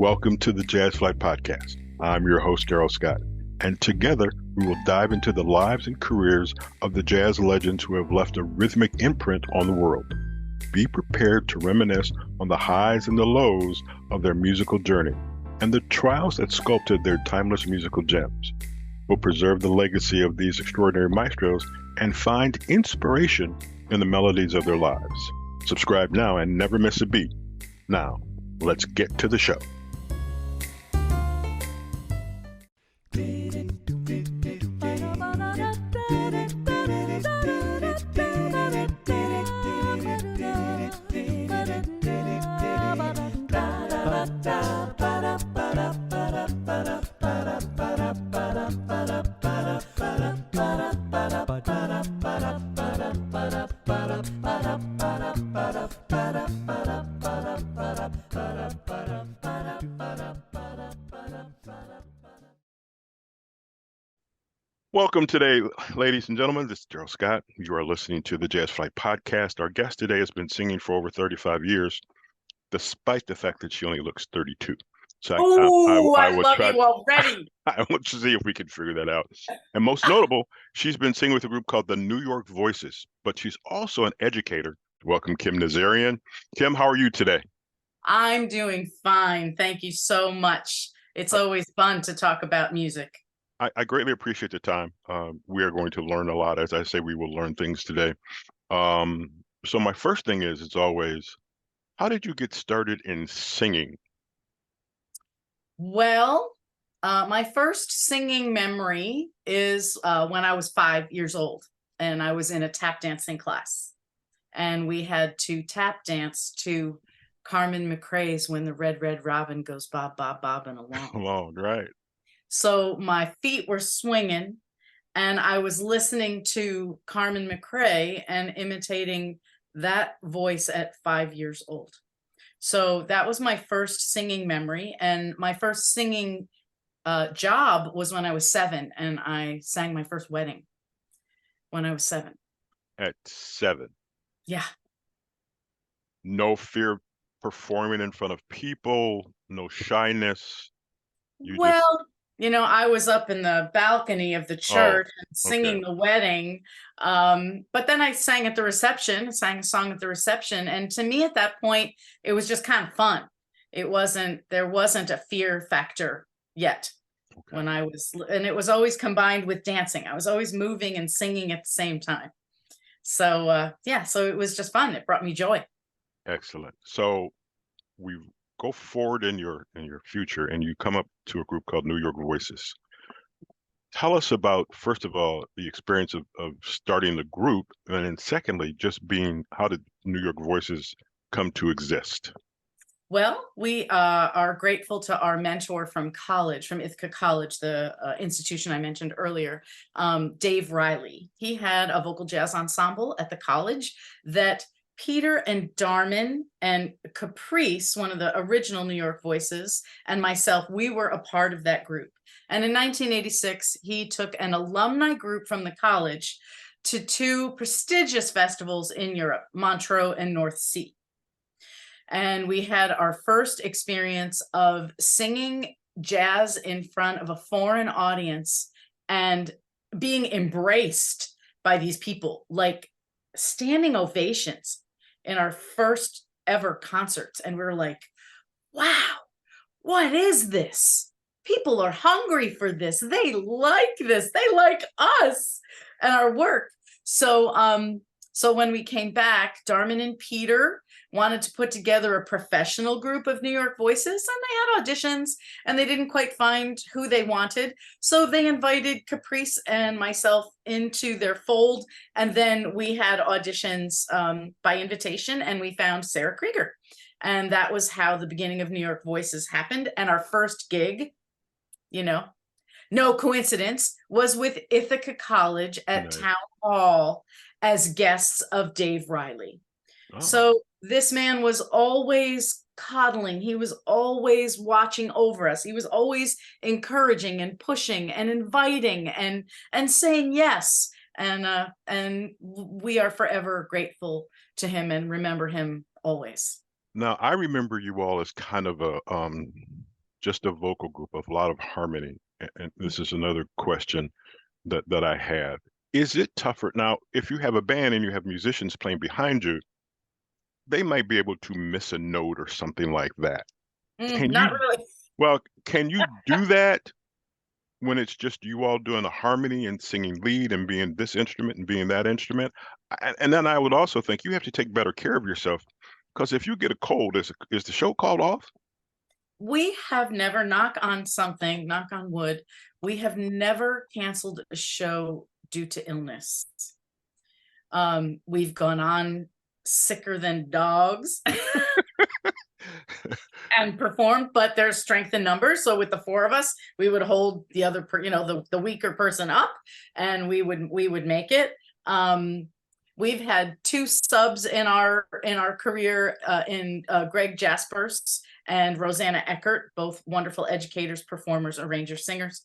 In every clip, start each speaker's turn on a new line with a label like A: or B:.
A: Welcome to the Jazz Flyte Podcast. I'm your host, Darrell Scott, and together we will dive into the lives and careers of the jazz legends who have left a rhythmic imprint on the world. Be prepared to reminisce on the highs and the lows of their musical journey and the trials that sculpted their timeless musical gems. We'll preserve the legacy of these extraordinary maestros and find inspiration in the melodies of their lives. Subscribe now and never miss a beat. Now, let's get to the show. Welcome today, ladies and gentlemen. This is Darrell Scott. You are listening to the Jazz Flyte Podcast. Our guest today has been singing for over 35 years, despite the fact that she only looks 32. So
B: I love you already.
A: I want to see if we can figure that out. And most notable, she's been singing with a group called the New York Voices, but she's also an educator. Welcome, Kim Nazarian. Kim, how are you today?
B: I'm doing fine. Thank you so much. It's always fun to talk about music.
A: I greatly appreciate the time. We are going to learn a lot. As I say, we will learn things today. So my first thing is always, how did you get started in singing?
B: Well, my first singing memory is when I was 5 years old, and I was in a tap dancing class. And we had to tap dance to Carmen McRae's When the Red, Red Robin Goes Bob, Bob, Bobbing Along.
A: Along, right.
B: So my feet were swinging, and I was listening to Carmen McRae and imitating that voice at 5 years old. So that was my first singing memory. And my first singing job was when I was 7, and I sang my first wedding when I was 7.
A: At 7?
B: Yeah.
A: No fear performing in front of people, no shyness?
B: I was up in the balcony of the church and singing the wedding. But then I sang at the reception, sang a song at the reception. And to me at that point, it was just kind of fun. There wasn't a fear factor yet and it was always combined with dancing. I was always moving and singing at the same time. So, so it was just fun. It brought me joy.
A: Excellent. So we go forward in your future, and you come up to a group called New York Voices. Tell us about, first of all, the experience of starting the group, and then secondly, how did New York Voices come to exist?
B: Well, we are grateful to our mentor from Ithaca College, the institution I mentioned earlier, Dave Riley. He had a vocal jazz ensemble at the college that Peter and Darman and Caprice, one of the original New York Voices, and myself, we were a part of that group. And in 1986, he took an alumni group from the college to 2 prestigious festivals in Europe, Montreux and North Sea. And we had our first experience of singing jazz in front of a foreign audience and being embraced by these people, like standing ovations in our first ever concerts. And we were like, wow, what is this? People are hungry for this. They like this. They like us and our work. So when we came back, Darman and Peter wanted to put together a professional group of New York Voices, and they had auditions and they didn't quite find who they wanted. So they invited Caprice and myself into their fold. And then we had auditions by invitation, and we found Sarah Krieger. And that was how the beginning of New York Voices happened. And our first gig, no coincidence, was with Ithaca College at Town Hall as guests of Dave Riley. Oh. So this man was always coddling. He was always watching over us. He was always encouraging and pushing and inviting and saying yes. And we are forever grateful to him and remember him always.
A: Now, I remember you all as kind of a just a vocal group, of a lot of harmony? And this is another question that I have. Is it tougher now if you have a band and you have musicians playing behind you? They might be able to miss a note or something like that. Can you,
B: Not really.
A: well, can you do that when it's just you all doing the harmony and singing lead and being this instrument and being that instrument? And then I would also think you have to take better care of yourself, because if you get a cold, is the show called off?
B: We have never, knock on wood, we have never canceled a show due to illness. We've gone on sicker than dogs and performed, but there's strength in numbers. So with the four of us, we would hold the other, the weaker person up, and we would make it. We've had two subs in our career, in Greg Jaspers and Rosanna Eckert, both wonderful educators, performers, arrangers, singers.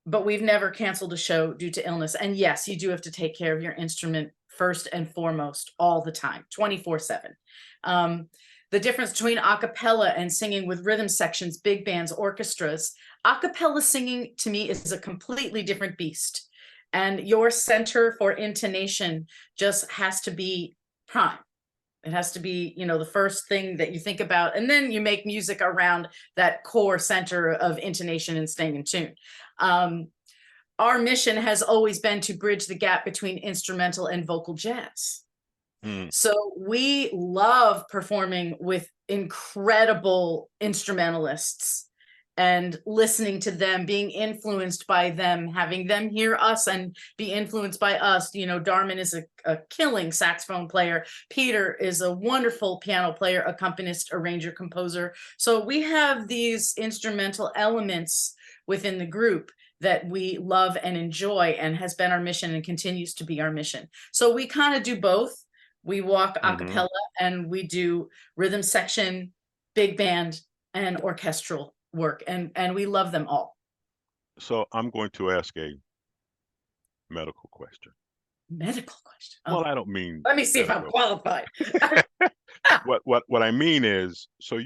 B: But we've never canceled a show due to illness. And yes, you do have to take care of your instrument first and foremost all the time, 24/7. The difference between a cappella and singing with rhythm sections, big bands, orchestras, a cappella singing to me is a completely different beast. And your center for intonation just has to be prime. It has to be, the first thing that you think about, and then you make music around that core center of intonation and staying in tune. Our mission has always been to bridge the gap between instrumental and vocal jazz. So we love performing with incredible instrumentalists and listening to them, being influenced by them, having them hear us and be influenced by us. Darman is a killing saxophone player. Peter is a wonderful piano player, accompanist, arranger, composer. So we have these instrumental elements within the group that we love and enjoy, and has been our mission and continues to be our mission. So we kind of do both. We walk a cappella, and we do rhythm section, big band, and orchestral work, and we love them all.
A: So I'm going to ask a medical question.
B: Medical question?
A: Oh. Well, I don't mean.
B: Let me see medical. If I'm qualified.
A: What I mean is, so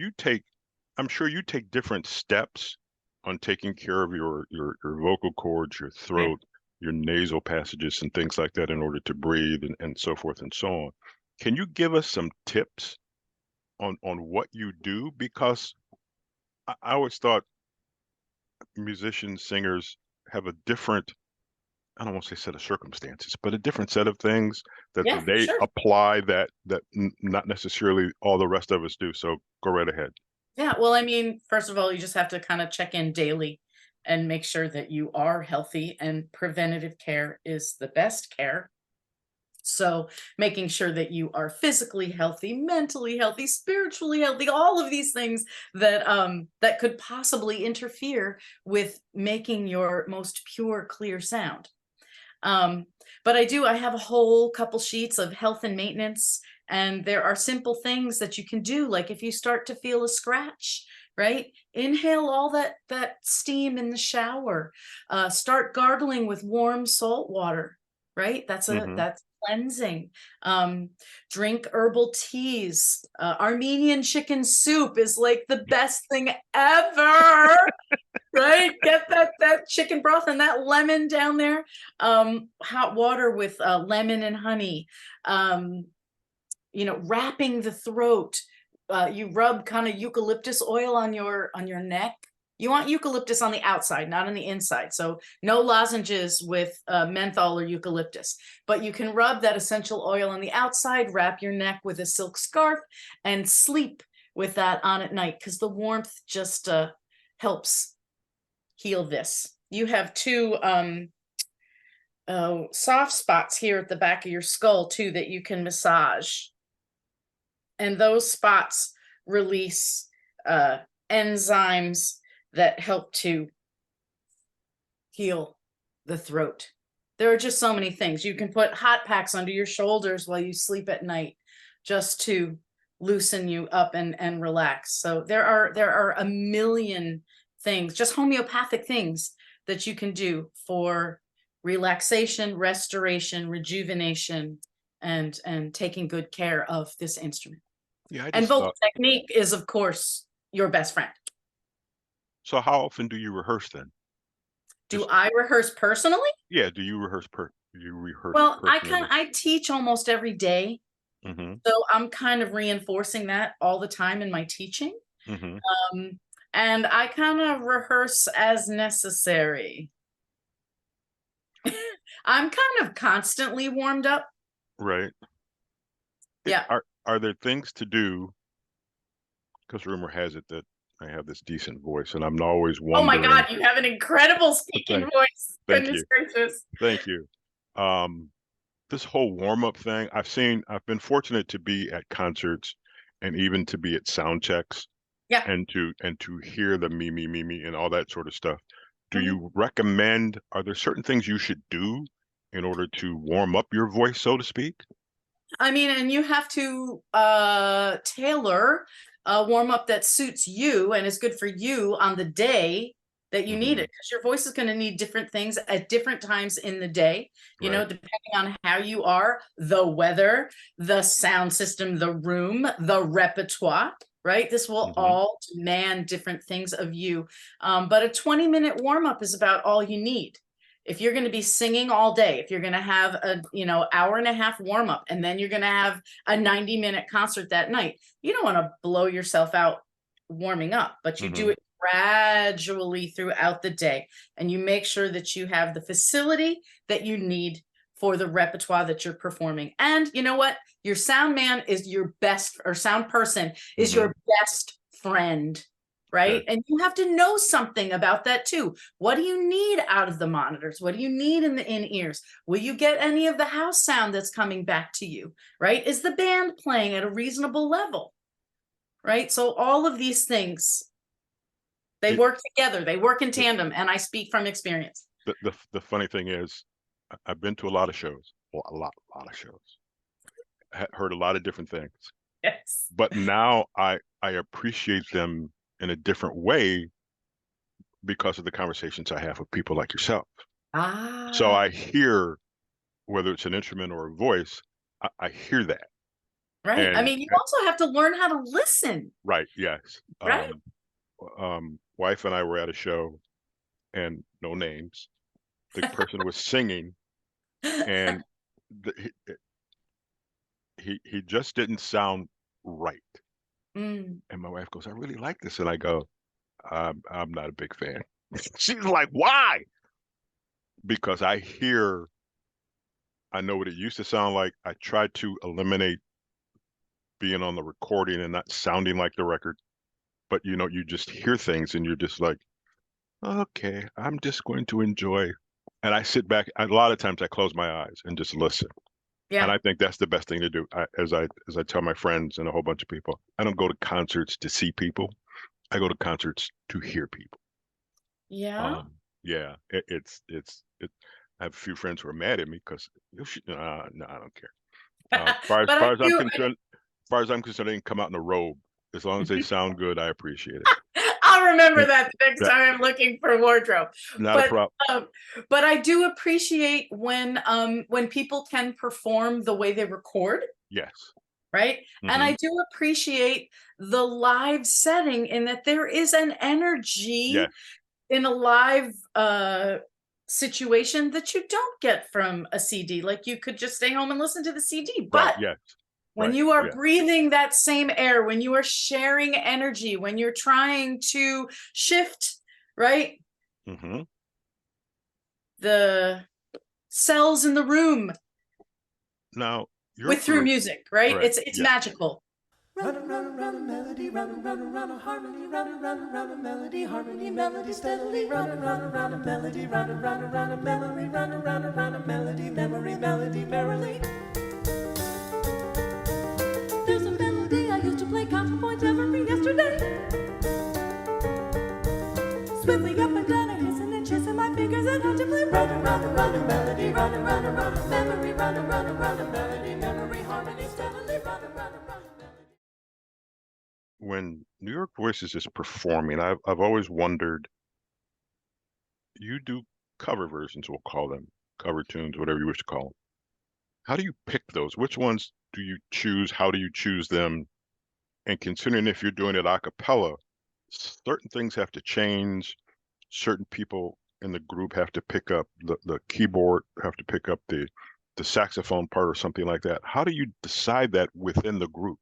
A: I'm sure you take different steps on taking care of your vocal cords, your throat, your nasal passages, and things like that in order to breathe and so forth and so on. Can you give us some tips on what you do? Because I always thought musicians, singers have a different, I don't want to say set of circumstances, but a different set of things that they apply that not necessarily all the rest of us do. So go right ahead.
B: Yeah, well, I mean, first of all, you just have to kind of check in daily and make sure that you are healthy, and preventative care is the best care. So making sure that you are physically healthy, mentally healthy, spiritually healthy, all of these things that that could possibly interfere with making your most pure, clear sound. But I have a whole couple sheets of health and maintenance, and there are simple things that you can do. Like if you start to feel a scratch, right? Inhale all that steam in the shower. Start gargling with warm salt water, right? That's cleansing. Drink herbal teas. Armenian chicken soup is like the best thing ever. Right? Get that chicken broth and that lemon down there. Hot water with lemon and honey. Wrapping the throat. You rub kind of eucalyptus oil on your neck. You want eucalyptus on the outside, not on the inside. So no lozenges with menthol or eucalyptus, but you can rub that essential oil on the outside, wrap your neck with a silk scarf, and sleep with that on at night, because the warmth just helps heal this. You have two soft spots here at the back of your skull too that you can massage. And those spots release enzymes that help to heal the throat. There are just so many things. You can put hot packs under your shoulders while you sleep at night, just to loosen you up and relax. So there are a million things, just homeopathic things that you can do for relaxation, restoration, rejuvenation, and taking good care of this instrument.
A: Yeah,
B: and vocal technique is, of course, your best friend.
A: So how often do you rehearse then?
B: Do I rehearse personally?
A: Yeah, do you rehearse
B: Well,
A: personally?
B: I teach almost every day,
A: Mm-hmm.
B: so I'm kind of reinforcing that all the time in my teaching.
A: Mm-hmm.
B: And I kind of rehearse as necessary. I'm kind of constantly warmed up.
A: Right.
B: Yeah.
A: Are there things to do? Because rumor has it that I have this decent voice, and I'm always
B: Oh my
A: wondering.
B: God, you have an incredible speaking voice.
A: Thank
B: Goodness
A: you.
B: gracious.
A: Thank you. This whole warm-up thing, I've been fortunate to be at concerts and even to be at sound checks
B: Yeah.
A: and to hear the me and all that sort of stuff. Do
B: Mhm.
A: you recommend, are there certain things you should do in order to warm up your voice, so to speak?
B: I mean, and you have to tailor a warm up that suits you and is good for you on the day that you need
A: Mm-hmm.
B: it, because your voice is going to need different things at different times in the day, you know,
A: Right.
B: depending on how you are, the weather, the sound system, the room, the repertoire. Right. This will
A: Mm-hmm.
B: all demand different things of you. But a 20-minute warm up is about all you need. If you're going to be singing all day, if you're going to have a, hour and a half warm up, and then you're going to have a 90-minute concert that night, you don't want to blow yourself out warming up, but you do
A: Mm-hmm.
B: it gradually throughout the day. And you make sure that you have the facility that you need for the repertoire that you're performing. And you know what? Your sound man is your best, or sound person is
A: Mm-hmm.
B: your best friend. Right.
A: Okay.
B: And you have to know something about that too. What do you need out of the monitors? What do you need in the in-ears? Will you get any of the house sound that's coming back to you? Right? Is the band playing at a reasonable level? Right? So all of these things, they
A: It,
B: work together, they work in
A: the,
B: tandem, and I speak from experience.
A: the funny thing is, I've been to a lot of shows, well, a lot of shows, heard a lot of different things,
B: Yes.
A: but now I appreciate them in a different way because of the conversations I have with people like yourself. So
B: Ah,
A: I hear, whether it's an instrument or a voice, I hear that.
B: right. I
A: And
B: mean, you also have to learn how to listen,
A: right, yes.
B: right?
A: Wife and I were at a show, and no names. The person was singing, and the, he just didn't sound right.
B: Mm.
A: And my wife goes, "I really like this," and I go, I'm not a big fan." She's like, "Why?" Because I know what it used to sound like. I tried to eliminate being on the recording and not sounding like the record, but you just hear things and you're just like, okay, I'm just going to enjoy. And I sit back. A lot of times I close my eyes and just listen. And
B: Yeah.
A: I think that's the best thing to do. As I tell my friends and a whole bunch of people, I don't go to concerts to see people. I go to concerts to hear people.
B: Yeah.
A: Yeah, I have a few friends who are mad at me because no, I don't care.
B: But I do.
A: As far as I'm concerned, they can come out in a robe. As long as they sound good, I appreciate it.
B: I'll remember that the next
A: That,
B: time I'm looking for wardrobe.
A: not a
B: But
A: problem.
B: but I do appreciate when people can perform the way they record,
A: Yes.
B: right? And
A: Hmm.
B: I do appreciate the live setting, in that there is an energy
A: Yes.
B: in a live situation that you don't get from a CD. Like, you could just stay home and listen to the CD,
A: Right.
B: but
A: Yes.
B: when
A: Right.
B: you are
A: Yeah.
B: breathing that same air, when you are sharing energy, when you're trying to shift, right,
A: Hmm.
B: the cells in the room
A: Now, your
B: with through
A: group,
B: music, right?
A: right?
B: It's
A: Yeah.
B: magical.
C: Run, run, run a melody, run, run, run a harmony, run, run, run a melody, harmony, melody steadily, run, run, run a melody, run, run, run a memory, run, run, run a melody, memory, melody, merrily. There's a melody I used to play counterpoint every yesterday. Swiftly up and down, I hissing and chissing my fingers and how to play. Run, run, run a melody, run, run, run a memory, run, run, run a melody, memory, harmony steadily, run, run, run.
A: When New York Voices is performing, I've always wondered. You do cover versions, we'll call them cover tunes, whatever you wish to call them. How do you pick those? Which ones do you choose? How do you choose them? And considering if you're doing it a cappella, certain things have to change. Certain people in the group have to pick up the keyboard, have to pick up the saxophone part or something like that. How do you decide that within the group?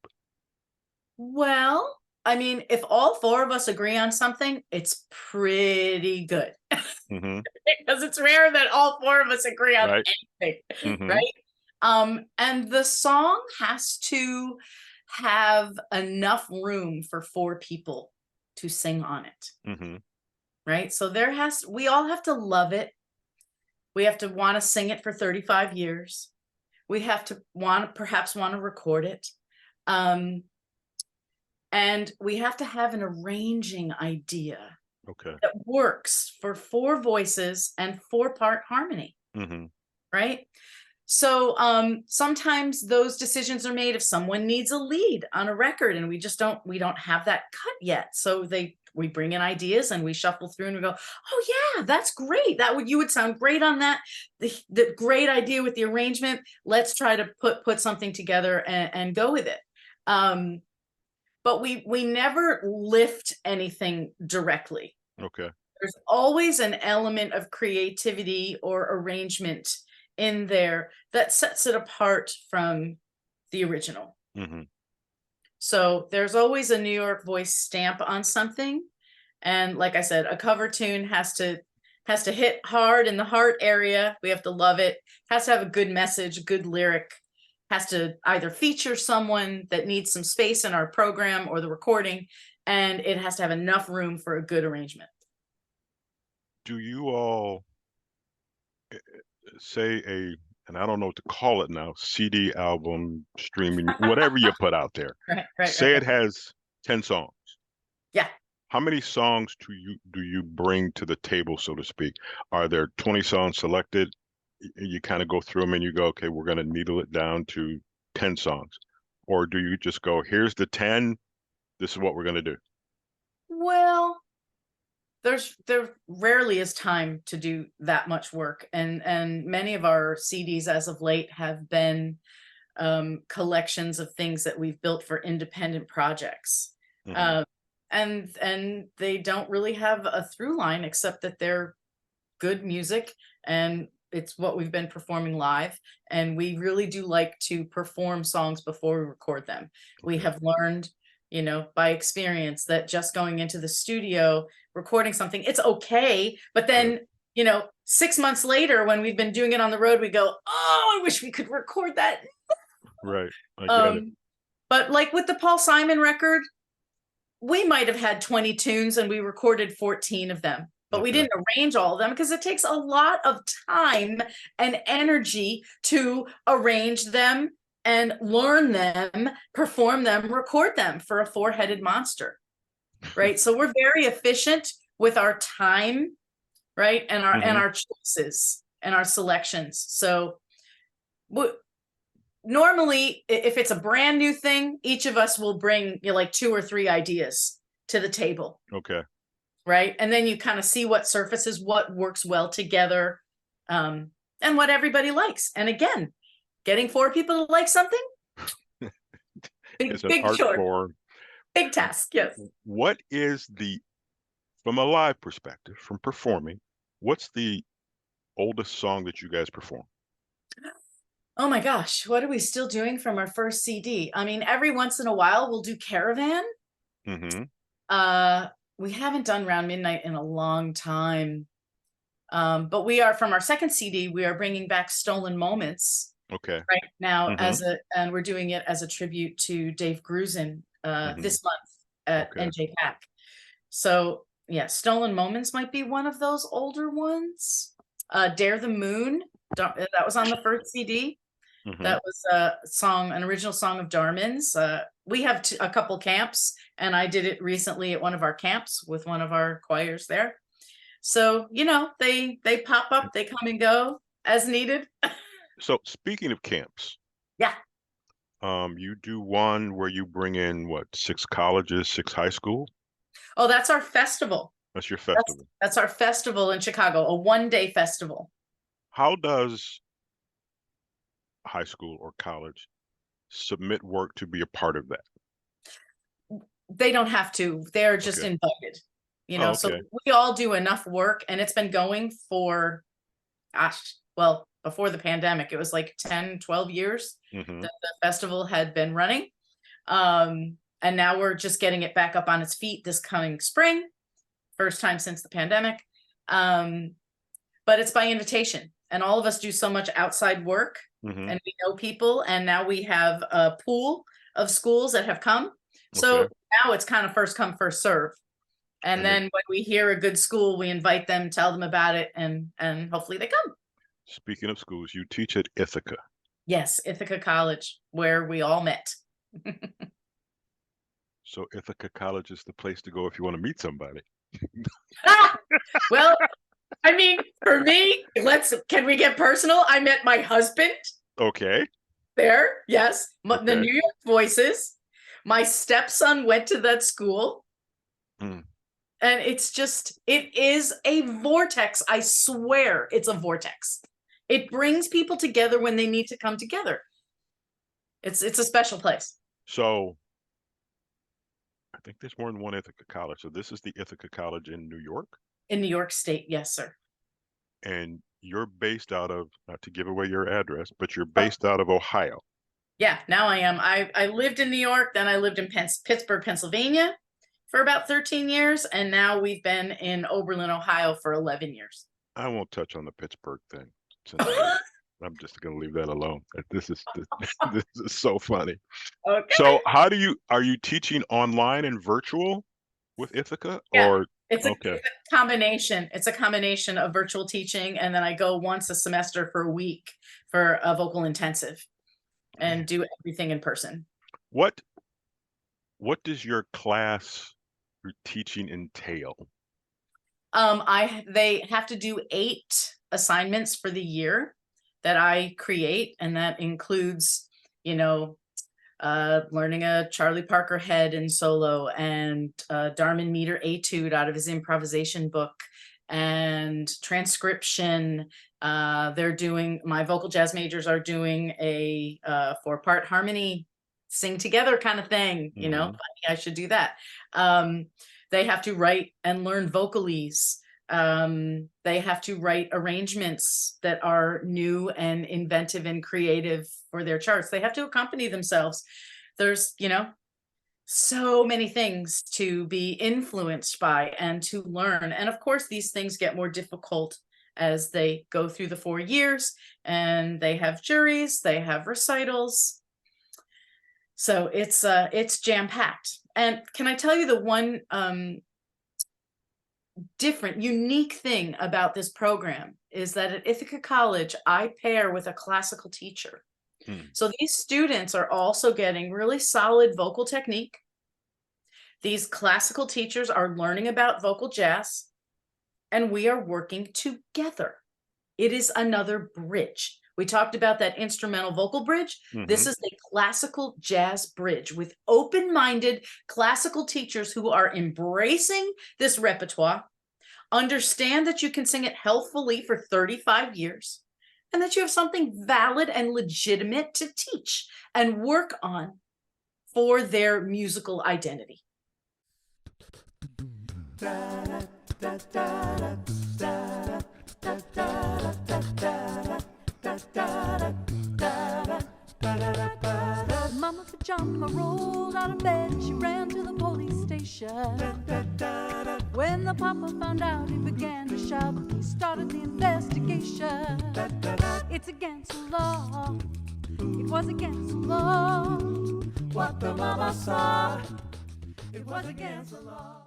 B: Well, I mean, if all four of us agree on something, it's pretty good.
A: Mm-hmm.
B: Because it's rare that all four of us agree on
A: Right.
B: anything,
A: Mm-hmm.
B: right? And the song has to have enough room for four people to sing on it,
A: Mm-hmm.
B: right? So we all have to love it. We have to want to sing it for 35 years. We have to perhaps want to record it. And we have to have an arranging idea
A: Okay.
B: that works for four voices and 4-part harmony,
A: Mm-hmm.
B: right? So sometimes those decisions are made if someone needs a lead on a record and we don't have that cut yet. So we bring in ideas and we shuffle through and we go, oh yeah, that's great. You would sound great on that. The great idea with the arrangement. Let's try to put something together and go with it. But we never lift anything directly.
A: Okay.
B: There's always an element of creativity or arrangement in there that sets it apart from the original.
A: Mm-hmm.
B: So there's always a New York voice stamp on something. And like I said, a cover tune has to hit hard in the heart area. We have to love it. Has to have a good message, good lyric. Has to either feature someone that needs some space in our program or the recording, and it has to have enough room for a good arrangement.
A: Do you all say and I don't know what to call it now, CD, album, streaming, whatever you put out there. Say it has 10 songs.
B: Yeah.
A: How many songs do you bring to the table, so to speak? Are there 20 songs selected? You kind of go through them and you go, okay, we're going to needle it down to 10 songs. Or do you just go, here's the 10, this is what we're going to do?
B: Well, there rarely is time to do that much work, and many of our CDs as of late have been collections of things that we've built for independent projects.
A: Mm-hmm.
B: And they don't really have a through line except that they're good music and it's what we've been performing live, and we really do like to perform songs before we record them. We have learned, by experience that just going into the studio, recording something, it's okay. But then, 6 months later, when we've been doing it on the road, we go, oh, I wish we could record that.
A: Right. I get it.
B: But like with the Paul Simon record, we might have had 20 tunes and we recorded 14 of them. But we didn't arrange all of them because it takes a lot of time and energy to arrange them and learn them, perform them, record them for a 4-headed monster, right? So we're very efficient with our time, right? And our choices and our selections. So normally, if it's a brand new thing, each of us will bring like 2 or 3 ideas to the table.
A: Okay.
B: Right. And then you kind of see what surfaces, what works well together, and what everybody likes. And again, getting 4 people to like something, big
A: art
B: chore.
A: form.
B: Big task. Yes.
A: What is from a live perspective, from performing, what's the oldest song that you guys perform?
B: Oh my gosh, what are we still doing from our first CD? I mean, every once in a while we'll do Caravan.
A: Mm-hmm.
B: We haven't done Round Midnight in a long time. But we are, from our second CD, we are bringing back Stolen Moments.
A: Okay.
B: Right now and we're doing it as a tribute to Dave Grusin this month at NJPAC. So yeah, Stolen Moments might be one of those older ones. Dare the Moon, that was on the first CD. That was an original song of Darmin's. We have a couple camps, and I did it recently at one of our camps with one of our choirs there. So, they pop up, they come and go as needed.
A: So speaking of camps.
B: Yeah.
A: You do one where you bring in 6 colleges, 6 high school?
B: Oh, that's our festival.
A: That's your festival.
B: That's our festival in Chicago, a 1-day festival.
A: How does high school or college submit work to be a part of that?
B: They don't have to. They're just
A: Okay.
B: invited.
A: Oh,
B: So
A: okay.
B: we all do enough work, and it's been going for, gosh, well, before the pandemic, it was like 10, 12 years
A: Mm-hmm.
B: that the festival had been running. And now we're just getting it back up on its feet this coming spring, first time since the pandemic. But it's by invitation, and all of us do so much outside work,
A: Mm-hmm.
B: and we know people, and now we have a pool of schools that have come. So
A: Okay.
B: now it's kind of first come, first serve. And
A: And
B: then when we hear a good school, we invite them, tell them about it, and hopefully they come.
A: Speaking of schools, you teach at Ithaca.
B: Yes, Ithaca College, where we all met.
A: So Ithaca College is the place to go if you want to meet somebody.
B: Well, I mean, for me, can we get personal? I met my husband
A: Okay.
B: there. Yes. The
A: Okay.
B: New York Voices. My stepson went to that school.
A: Hmm.
B: And it is a vortex. I swear it's a vortex. It brings people together when they need to come together. It's a special place.
A: So I think there's more than one Ithaca College. So this is the Ithaca College in New York,
B: In New York State, yes, sir.
A: and you're based out of, not to give away your address, but you're based out of Ohio.
B: Yeah, now I am. I lived in New York, then I lived in Pittsburgh, Pennsylvania for about 13 years, and now we've been in Oberlin, Ohio for 11 years.
A: I won't touch on the Pittsburgh thing tonight. I'm just going to leave that alone. This is so funny.
B: Okay.
A: So are you teaching online and virtual with Ithaca?
B: Yeah.
A: Or
B: It's
A: okay.
B: it's a combination. It's a combination of virtual teaching, and then I go once a semester for a week for a vocal intensive and do everything in person.
A: What does your class, your teaching entail?
B: They have to do 8 assignments for the year that I create, and that includes, learning a Charlie Parker head in solo, and Darman Meter etude out of his improvisation book, and transcription. My vocal jazz majors are doing a 4-part harmony sing together kind of thing.
A: Mhm.
B: Funny, I should do that. They have to write and learn vocalese. They have to write arrangements that are new and inventive and creative for their charts. They have to accompany themselves. There's, so many things to be influenced by and to learn. And of course, these things get more difficult as they go through the 4 years, and they have juries, they have recitals. So it's jam-packed. And can I tell you the one different, unique thing about this program is that at Ithaca College, I pair with a classical teacher. So these students are also getting really solid vocal technique. These classical teachers are learning about vocal jazz, and we are working together. It is another bridge. We talked about that instrumental vocal bridge. This is a classical jazz bridge with open-minded classical teachers who are embracing this repertoire, understand that you can sing it healthfully for 35 years, and that you have something valid and legitimate to teach and work on for their musical identity.
C: Mama pajama rolled out of bed and she ran to the police station. When the papa found out, he began to shout. He started the investigation. It's against the law. It was against the law. What the mama saw. It was against the law.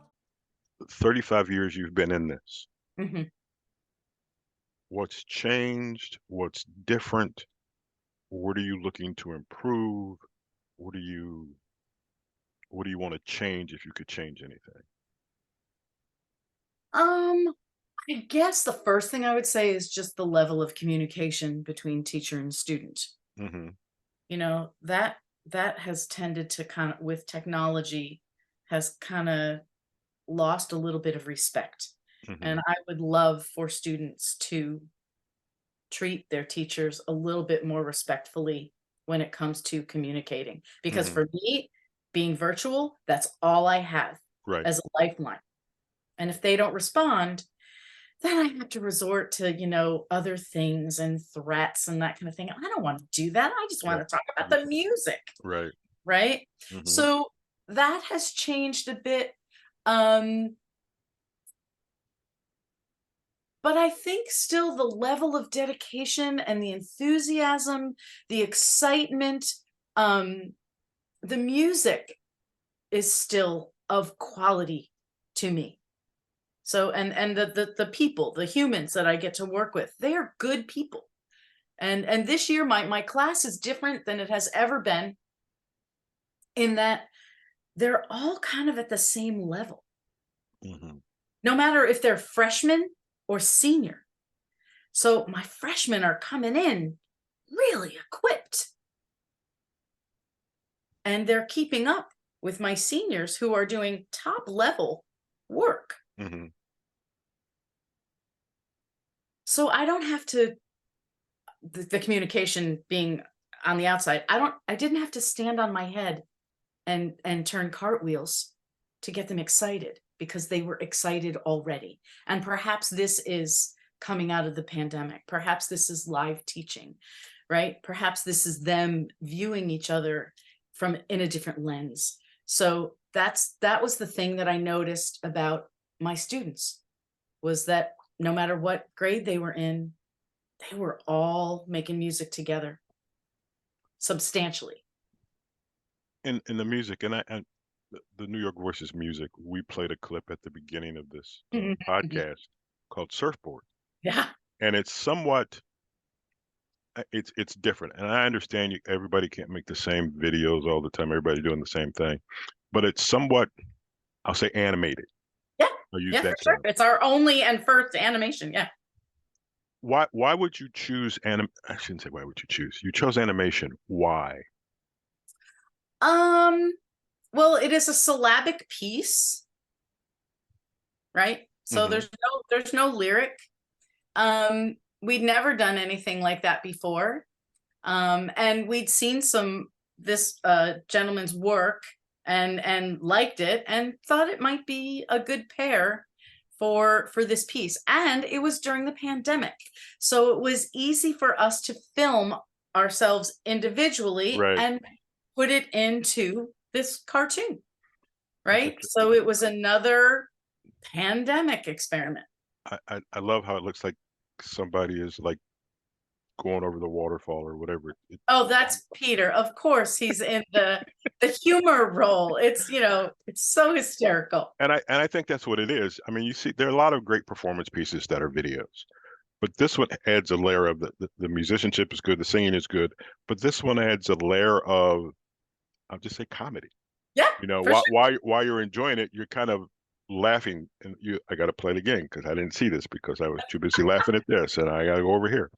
A: 35 years you've been in this.
B: Mm-hmm.
A: What's changed? What's different? What are you looking to improve? What do you want to change if you could change anything?
B: I guess the first thing I would say is just the level of communication between teacher and student. That has tended to kind of, with technology, has kind of lost a little bit of respect. And I would love for students to treat their teachers a little bit more respectfully when it comes to communicating. Because for me, being virtual, that's all I have
A: Right.
B: as a lifeline. And if they don't respond, then I have to resort to, other things and threats and that kind of thing. I don't want to do that. I just want to talk about the music.
A: Right.
B: Right.
A: Mhm.
B: So that has changed a bit. But I think still the level of dedication and the enthusiasm, the excitement, the music is still of quality to me. So and the people, the humans that I get to work with, they are good people. And this year my class is different than it has ever been, in that they're all kind of at the same level.
A: Mhm.
B: No matter if they're freshmen or senior. So my freshmen are coming in really equipped. And they're keeping up with my seniors who are doing top level work.
A: Mhm.
B: So I don't have to, the communication being on the outside, I didn't have to stand on my head and turn cartwheels to get them excited, because they were excited already. And perhaps this is coming out of the pandemic. Perhaps this is live teaching, right? Perhaps this is them viewing each other in a different lens. So that was the thing that I noticed about my students, was that no matter what grade they were in, they were all making music together substantially.
A: In the music, and the New York Voices music, we played a clip at the beginning of this podcast called Surfboard,
B: Yeah.
A: and it's somewhat it's different. And I understand everybody can't make the same videos all the time, everybody doing the same thing, but it's somewhat, I'll say, animated.
B: Yeah.
A: I'll use
B: Yeah,
A: that
B: for sure.
A: term.
B: It's our only and first animation. Yeah.
A: Why would you choose I shouldn't say why would you choose. You chose animation. Why?
B: Well, it is a syllabic piece, right? So
A: Mhm.
B: there's no lyric. We'd never done anything like that before. And we'd seen this gentleman's work and liked it and thought it might be a good pair for this piece. And it was during the pandemic, so it was easy for us to film ourselves individually
A: Right.
B: and put it into this cartoon,
A: That's
B: right? So it was another pandemic experiment.
A: I love how it looks like somebody is like going over the waterfall or whatever.
B: Oh, that's Peter. Of course, he's in the humor role. It's it's so hysterical.
A: And I think that's what it is. I mean, you see, there are a lot of great performance pieces that are videos, but this one adds a layer of the musicianship is good, the singing is good, but this one adds a layer of, I'll just say, comedy.
B: Yeah, for sure.
A: While you're enjoying it, you're kind of laughing, and I got to play it again because I didn't see this because I was too busy laughing at this, and I got to go over here.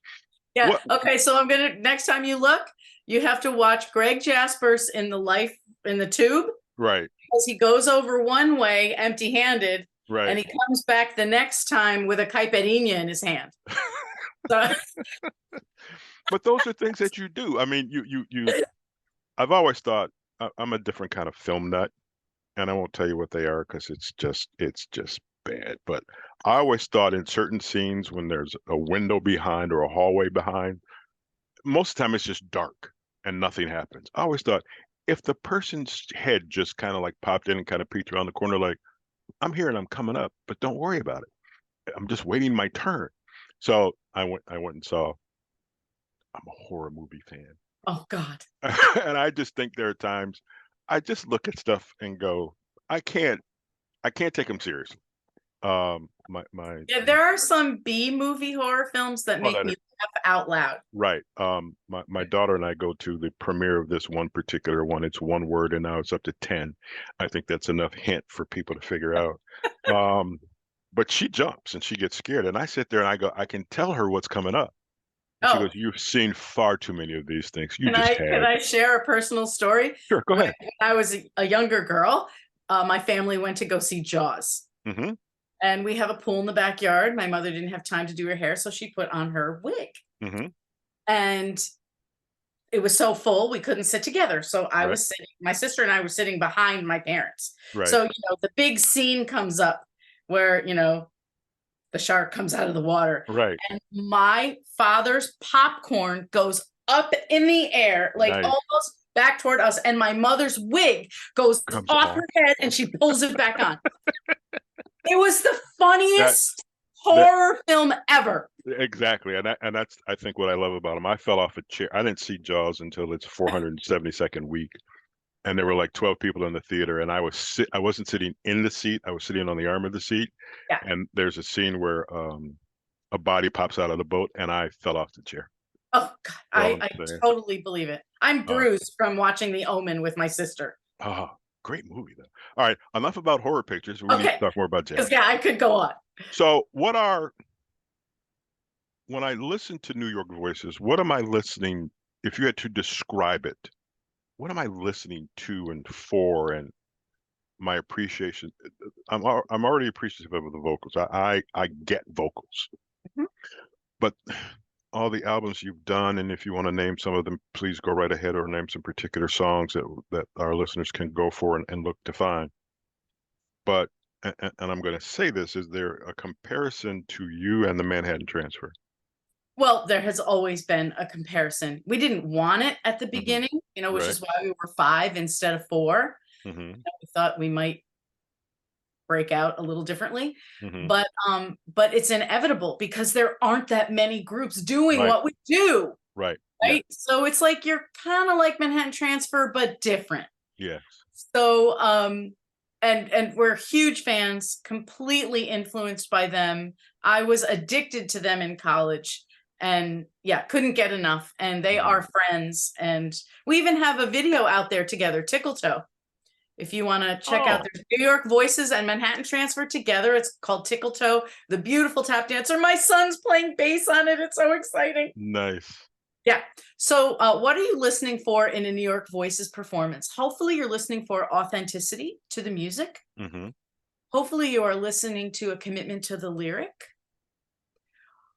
B: Yeah.
A: What?
B: Okay. So next time you look, you have to watch Greg Jaspers in the tube,
A: Right.
B: because he goes over one way empty-handed,
A: Right.
B: and he comes back the next time with a caipirinha in his hand. So,
A: But those are things that you do. I mean, I've always thought I'm a different kind of film nut, and I won't tell you what they are because it's just bad. But I always thought in certain scenes when there's a window behind or a hallway behind, most of the time it's just dark and nothing happens. I always thought if the person's head just kind of like popped in and kind of peeked around the corner, like, I'm here and I'm coming up, but don't worry about it. I'm just waiting my turn. So I went and saw. I'm a horror movie fan.
B: oh God.
A: And I just think there are times I just look at stuff and go, I can't take them seriously. My
B: Yeah, there are some B movie horror films that
A: Well,
B: make me laugh out loud.
A: right. My daughter and I go to the premiere of this one particular one. It's one word, and now it's up to 10. I think that's enough hint for people to figure out. But she jumps and she gets scared, and I sit there and I go, I can tell her what's coming up. And she
B: Oh,
A: goes, "You've seen far too many of these things. You
B: can
A: just
B: can
A: have."
B: I share a personal story?
A: Sure, go ahead.
B: When I was a younger girl, my family went to go see Jaws.
A: Hmm.
B: And we have a pool in the backyard. My mother didn't have time to do her hair, so she put on her wig.
A: Hmm.
B: And it was so full we couldn't sit together. So
A: Right.
B: my sister and I were sitting behind my parents.
A: Right.
B: So, the big scene comes up where, the shark comes out of the water.
A: Right.
B: And my father's popcorn goes up in the air, like
A: Nice.
B: almost back toward us. And my mother's wig goes
A: Comes
B: off
A: off.
B: her head and she pulls it back on. It was the funniest horror film ever.
A: Exactly. And that's, I think, what I love about them. I fell off a chair. I didn't see Jaws until its 472nd week. And there were like 12 people in the theater, and I wasn't sitting in the seat. I was sitting on the arm of the seat.
B: Yeah.
A: And there's a scene where a body pops out of the boat, and I fell off the chair.
B: Oh God, I totally believe it. I'm bruised from watching The Omen with my sister.
A: Oh, great movie though. All right, enough about horror pictures. We need to talk more about jazz.
B: Because I could go on.
A: So when I listen to New York Voices, what am I listening, if you had to describe it, what am I listening to and for, and my appreciation? I'm already appreciative of the vocals. I get vocals.
B: Mm-hmm.
A: But all the albums you've done, and if you want to name some of them, please go right ahead, or name some particular songs that our listeners can go for and look to find. But, and I'm going to say this, is there a comparison to you and the Manhattan Transfer?
B: Well, there has always been a comparison. We didn't want it at the beginning, which is why we were 5 instead of 4.
A: Mm-hmm.
B: We thought we might break out a little differently,
A: Mm-hmm.
B: but it's inevitable because there aren't that many groups doing what we do.
A: Right.
B: Yeah. So it's like you're kind of like Manhattan Transfer, but different.
A: Yes.
B: So and we're huge fans, completely influenced by them. I was addicted to them in college. And couldn't get enough. And they are friends. And we even have a video out there together, Tickle Toe. If you want to check out, there's New York Voices and Manhattan Transfer together. It's called Tickle Toe, the beautiful tap dancer. My son's playing bass on it. It's so exciting.
A: Nice.
B: Yeah. So what are you listening for in a New York Voices performance? Hopefully you're listening for authenticity to the music.
A: Mm-hmm.
B: Hopefully you are listening to a commitment to the lyric.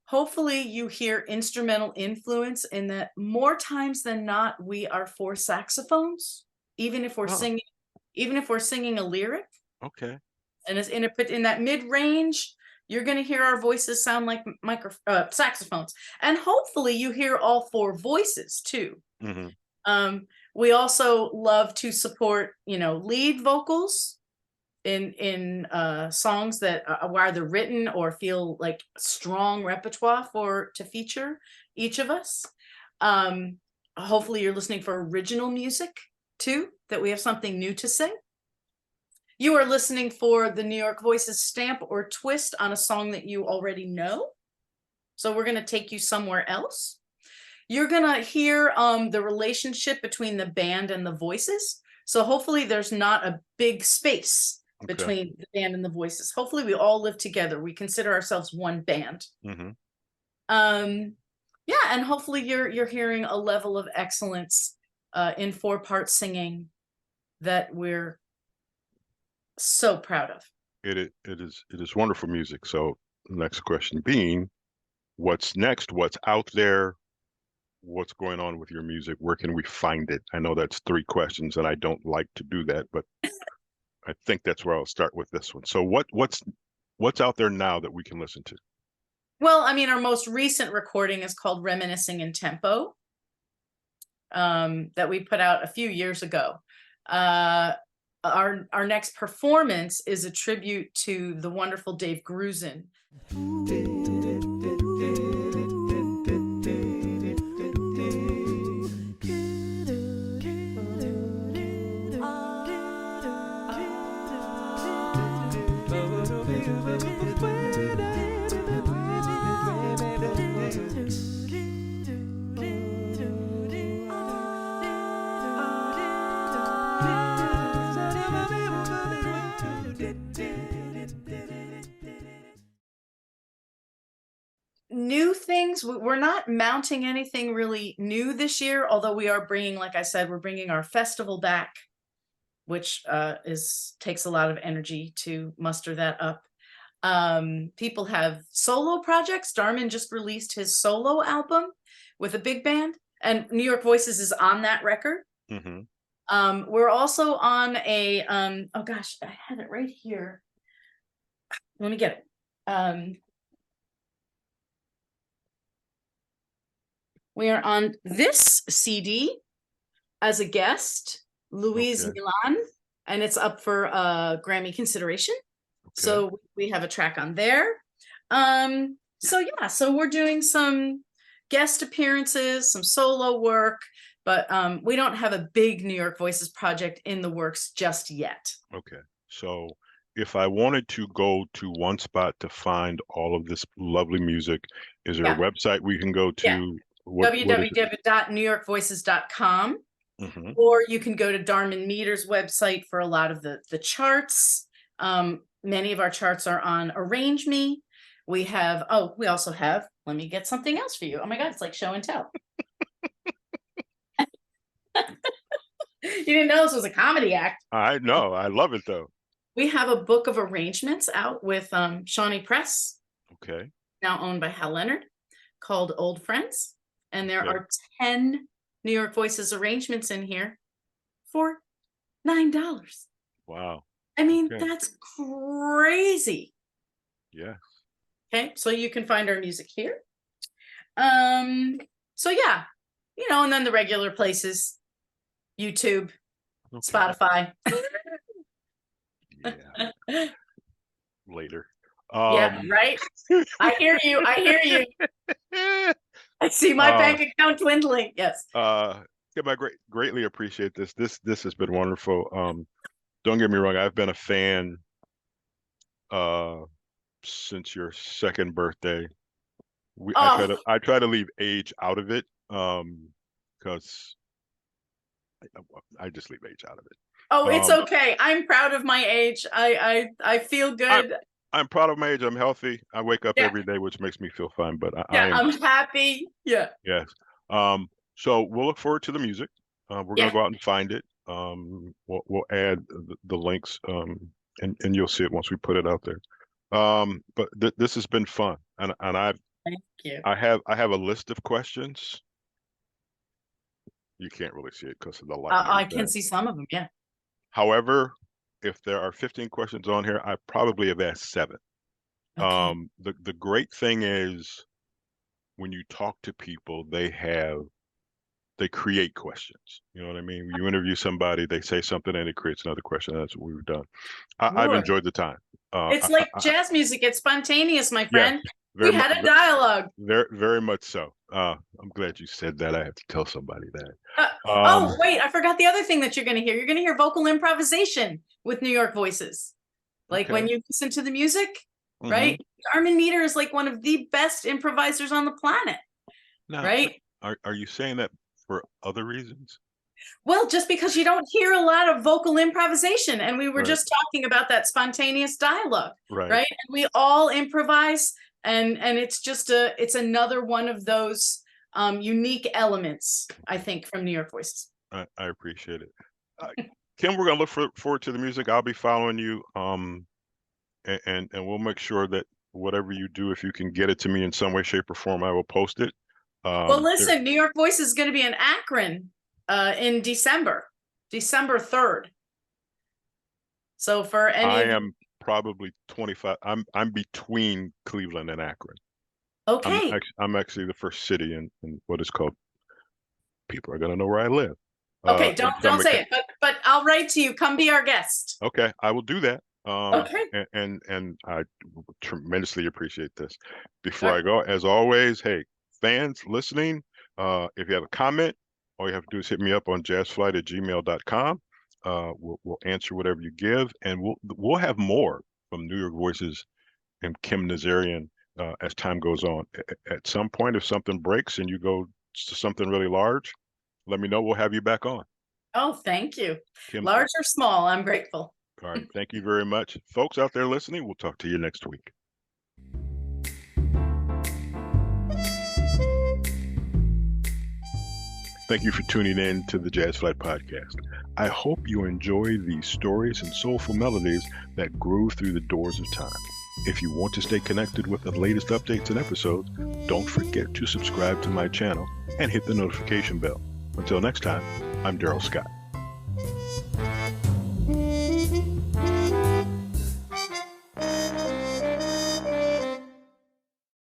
B: Hopefully you hear instrumental influence in that more times than not, we are for saxophones, even if we're singing a lyric.
A: Okay.
B: And as in that mid-range, you're going to hear our voices sound like saxophones. And hopefully you hear all 4 voices too.
A: Mm-hmm.
B: We also love to support, lead vocals in songs that are either written or feel like strong repertoire to feature each of us. Hopefully you're listening for original music too, that we have something new to say. You are listening for the New York Voices stamp or twist on a song that you already know. So we're going to take you somewhere else. You're going to hear the relationship between the band and the voices. So hopefully there's not a big space between the band and the voices. Hopefully we all live together. We consider ourselves one band.
A: Mm-hmm.
B: And hopefully you're hearing a level of excellence in 4-part singing that we're so proud of.
A: It is wonderful music. So the next question being, what's next? What's out there? What's going on with your music? Where can we find it? I know that's 3 questions, and I don't like to do that, but I think that's where I'll start with this one. So what's out there now that we can listen to?
B: Well, I mean, our most recent recording is called Reminiscing in Tempo, that we put out a few years ago. Our next performance is a tribute to the wonderful Dave Grusin. New things, we're not mounting anything really new this year, although we are bringing, like I said, we're bringing our festival back, which takes a lot of energy to muster that up. People have solo projects. Darman just released his solo album with a big band, and New York Voices is on that record.
A: Mm-hmm.
B: We're also on a oh gosh, I have it right here. Let me get it. We are on this CD as a guest, Louise Milan, and it's up for Grammy consideration.
A: Okay.
B: So we have a track on there. So we're doing some guest appearances, some solo work, but we don't have a big New York Voices project in the works just yet.
A: Okay. So if I wanted to go to one spot to find all of this lovely music, is there a website we can go to?
B: Yeah. www.newyorkvoices.com.
A: Mm-hmm.
B: Or you can go to Darman Meter's website for a lot of the charts. Many of our charts are on Arrange Me. We also have, let me get something else for you. Oh my God, it's like show and tell. You didn't know this was a comedy act.
A: I know. I love it though.
B: We have a book of arrangements out with Shawnee Press.
A: Okay.
B: Now owned by Hal Leonard, called Old Friends. And there are 10 New York Voices arrangements in here for $9.
A: Wow.
B: I mean, that's crazy.
A: Yeah.
B: Okay, so you can find our music here. So yeah, and then the regular places, YouTube, Spotify.
A: Yeah. Later.
B: Yeah, right. I hear you. I see my bank account dwindling. Yes.
A: Kim, I greatly appreciate this. This has been wonderful. Don't get me wrong. I've been a fan since your second birthday. I try to leave age out of it because I just leave age out of it.
B: Oh, it's okay. I'm proud of my age. I feel good.
A: I'm proud of my age. I'm healthy. I wake up every day, which makes me feel fine. But
B: I'm happy. Yeah.
A: Yes. So we'll look forward to the music. We're gonna go out and find it. We'll add the links, and you'll see it once we put it out there. But this has been fun, and
B: thank you.
A: I have a list of questions. You can't really see it because of the light.
B: I can see some of them. Yeah.
A: However, if there are 15 questions on here, I probably have asked 7.
B: Okay.
A: The great thing is when you talk to people, they create questions. You know what I mean? When you interview somebody, they say something and it creates another question. That's what we've done. I've enjoyed the time.
B: It's like jazz music. It's spontaneous, my friend.
A: Yeah,
B: we had a dialogue.
A: Very, very much so. I'm glad you said that. I have to tell somebody that.
B: Wait, I forgot the other thing that you're going to hear. You're going to hear vocal improvisation with New York Voices. Like when you listen to the music, right? Darman Meter is like one of the best improvisers on the planet, right?
A: Are you saying that for other reasons?
B: Well, just because you don't hear a lot of vocal improvisation, and we were just talking about that spontaneous dialogue, right? And we all improvise, and it's another one of those unique elements, I think, from New York Voices.
A: I appreciate it. Kim, we're gonna look forward to the music. I'll be following you, and we'll make sure that whatever you do, if you can get it to me in some way, shape, or form, I will post it.
B: Well, listen, New York Voices is going to be in Akron in December 3rd. So for any,
A: I am probably 25. I'm between Cleveland and Akron.
B: Okay.
A: I'm actually the first city in what is called. People are gonna know where I live.
B: Okay, don't say it, but I'll write to you. Come be our guest.
A: Okay, I will do that.
B: Okay.
A: And I tremendously appreciate this. Before I go, as always, hey, fans listening, if you have a comment, all you have to do is hit me up on jazzflyte@gmail.com. We'll answer whatever you give, and we'll have more from New York Voices and Kim Nazarian as time goes on. At some point, if something breaks and you go to something really large, let me know. We'll have you back on.
B: Oh, thank you.
A: Kim,
B: large or small, I'm grateful.
A: All right. Thank you very much. Folks out there listening, we'll talk to you next week. Thank you for tuning in to the Jazz Flyte Podcast. I hope you enjoy these stories and soulful melodies that grew through the doors of time. If you want to stay connected with the latest updates and episodes, don't forget to subscribe to my channel and hit the notification bell. Until next time, I'm Darrell Scott.